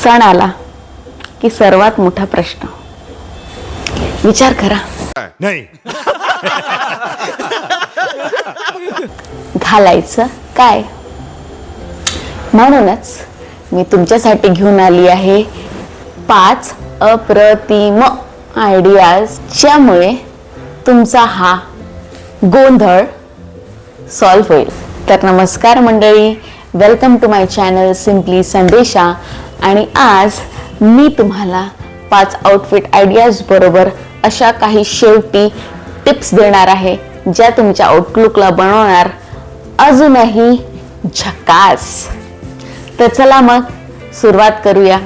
सण आला की सर्वात मोठा प्रश्न, विचार करा, नाही घालायचं काय? म्हणूनच मी तुमच्यासाठी घेऊन आली आहे 5 अप्रतिम आयडियाज, ज्यामुळे तुमचा हा गोंधळ सॉल्व्ह होईल. तर नमस्कार मंडळी, welcome to my channel simply Sandesha. आणि आज मी तुम्हाला 5 आउटफिट आयडियाज बरोबर अशा काही शेवटी टिप्स देणार आहे, ज्या तुमच्या आउटलुकला बनवणार अजूनही झकास. तर चला मग सुरुवात करूया.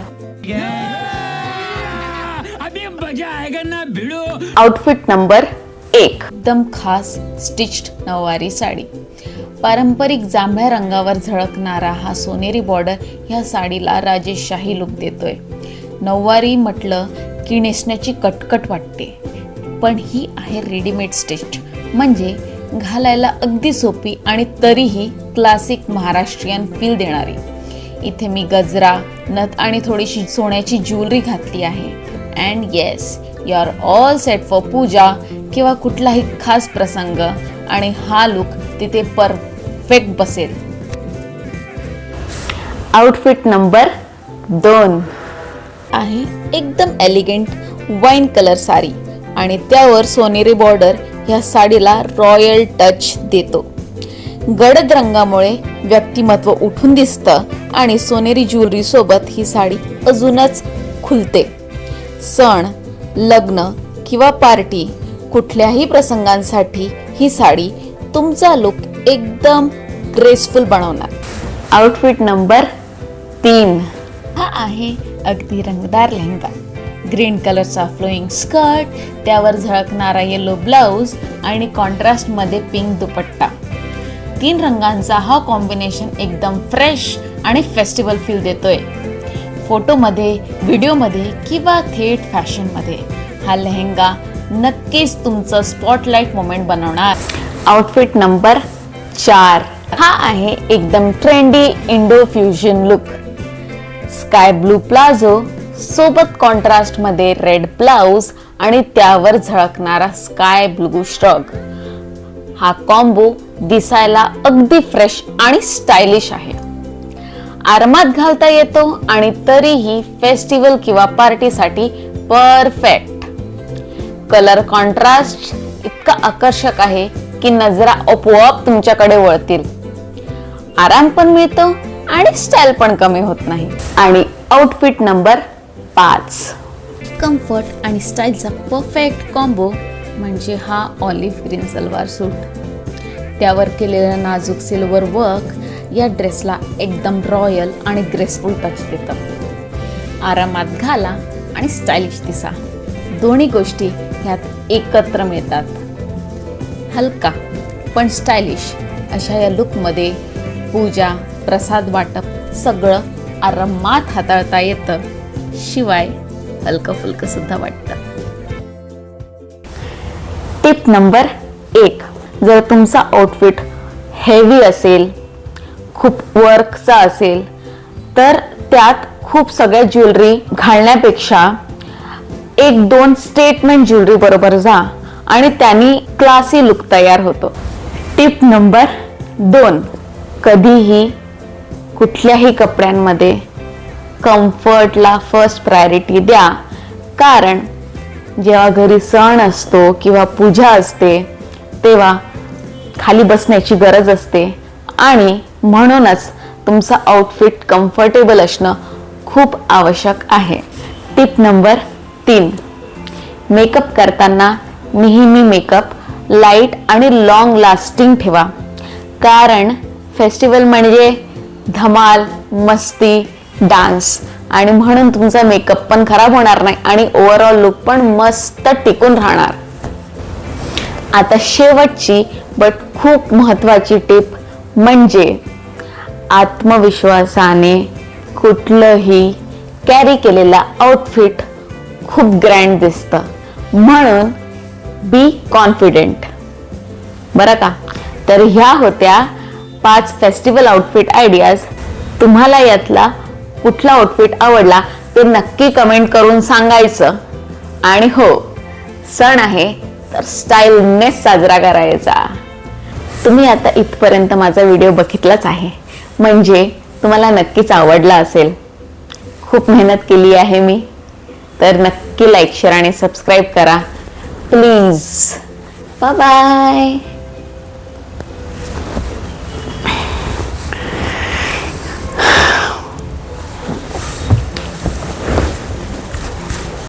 आउटफिट नंबर 1, एकदम खास स्टिच्ड नऊवारी साडी. पारंपरिक जांभळ्या रंगावर झळकणारा हा सोनेरी बॉर्डर ह्या साडीला राजेशाही लुक देतोय. नऊवारी म्हटलं की नेसण्याची कटकट वाटते, पण ही आहे रेडीमेड स्टिच्ड, म्हणजे घालायला अगदी सोपी आणि तरीही क्लासिक महाराष्ट्रीयन फील देणारी. इथे मी गजरा, नथ आणि थोडीशी सोन्याची ज्वेलरी घातली आहे. And yes, you are all set for puja किंवा कुठलाही खास प्रसंग, आणि हा लुक तिथे परफेक्ट बसेल. आउटफिट नंबर 2 आहे एकदम एलिगंट वाईन कलर साडी, आणि त्यावर सोनेरी बॉर्डर ह्या साडीला रॉयल टच देतो. गडद रंगामुळे व्यक्तिमत्व उठून दिसतं आणि सोनेरी ज्वेलरी सोबत ही साडी अजूनच खुलते. सण, लग्न किंवा पार्टी, कुठल्याही प्रसंगांसाठी ही साडी तुमचा लुक एकदम ग्रेसफुल बनवणार. आउटफिट नंबर 3 हा आहे अगदी रंगदार लेहंगा. ग्रीन कलरचा फ्लोईंग स्कर्ट, त्यावर झळकणारा येलो ब्लाउज आणि कॉन्ट्रास्ट मध्ये पिंक दुपट्टा. 3 रंगांचा हा कॉम्बिनेशन एकदम फ्रेश आणि फेस्टिवल फील देतोय. फोटोमध्ये, व्हिडिओमध्ये किंवा थेट फॅशनमध्ये हा लेहंगा नक्कीच तुमचं स्पॉटलाइट मोमेंट बनवणार. आउटफिट नंबर 4 हा आहे एकदम trendy Indo fusion look. Sky blue palazzo सोबत कॉन्ट्रास्ट मध्ये रेड ब्लाउज आणि त्यावर झळकणारा स्काय ब्लू स्ट्रग. हा कॉम्बो दिसायला अगदी फ्रेश आणि स्टायलिश आहे. आरामात घालता येतो आणि तरीही फेस्टिवल किंवा पार्टीसाठी परफेक्ट. कलर कॉन्ट्रास्ट इतका आकर्षक आहे की नजरा आपोआप तुमच्याकडे वळतील. आराम पण मिळतो आणि स्टाईल पण कमी होत नाही. आणि आउटफिट नंबर 5 कम्फर्ट आणि स्टाईलचा परफेक्ट कॉम्बो म्हणजे हा ऑलिव्ह ग्रीन सलवार सूट. त्यावर केलेलं नाजूक सिल्वर वर्क या ड्रेसला एकदम रॉयल आणि ग्रेसफुल टच देतं. आरामात घाला आणि स्टायलिश दिसा, दोन्ही गोष्टी ह्यात एकत्र मिळतात. हलका पण स्टायलिश अशा या लुकमध्ये पूजा, प्रसाद वाटप सगळं आरामात हाताळता येतं, शिवाय हलकं फुलकं सुद्धा वाटतं. टिप नंबर 1, जर तुमचा आउटफिट हेवी असेल, खूप वर्कचा असेल, तर त्यात खूप सगळ्या ज्वेलरी घालण्यापेक्षा 1-2 स्टेटमेंट ज्वेलरी बरोबर जा आणि त्यांनी क्लासी लुक तयार होतो. टिप नंबर 2, कधीही कुठल्याही कपड्यांमध्ये कम्फर्टला फर्स्ट प्रायोरिटी द्या, कारण जेव्हा घरी सण असतो किंवा पूजा असते तेव्हा खाली बसण्याची गरज असते, आणि म्हणूनच तुमचा आउटफिट कम्फर्टेबल असणं खूप आवश्यक आहे. टिप नंबर 3, मेकअप करताना नेहमी मेकअप लाईट आणि लॉंग लास्टिंग ठेवा, कारण फेस्टिवल म्हणजे धमाल, मस्ती, डान्स, आणि म्हणून तुमचा मेकअप पण खराब होणार नाही आणि ओव्हरऑल लुक पण मस्त टिकून राहणार. आता शेवटची बट खूप महत्वाची टिप म्हणजे आत्मविश्वासाने कुठलंही कॅरी केलेला आउटफिट खूप ग्रँड दिसतं, म्हणून बी कॉन्फिडेंट. बरं का? तर ह्या होत्या 5 फेस्टिवल आउटफिट आयडियाज. तुम्हाला यातला कुठला आउटफिट आवडला ते नक्की कमेंट करून सांगायचं. आणि हो, सण आहे तर स्टाईलने साजरा करायचा. तुम्ही आता इथपर्यंत माझा व्हिडिओ बघितलाच आहे, म्हणजे तुम्हाला नक्कीच आवडला असेल. खूप मेहनत केली आहे मी, तर नक्की लाईक, शेअर आणि सबस्क्राईब करा प्लीज. Bye bye.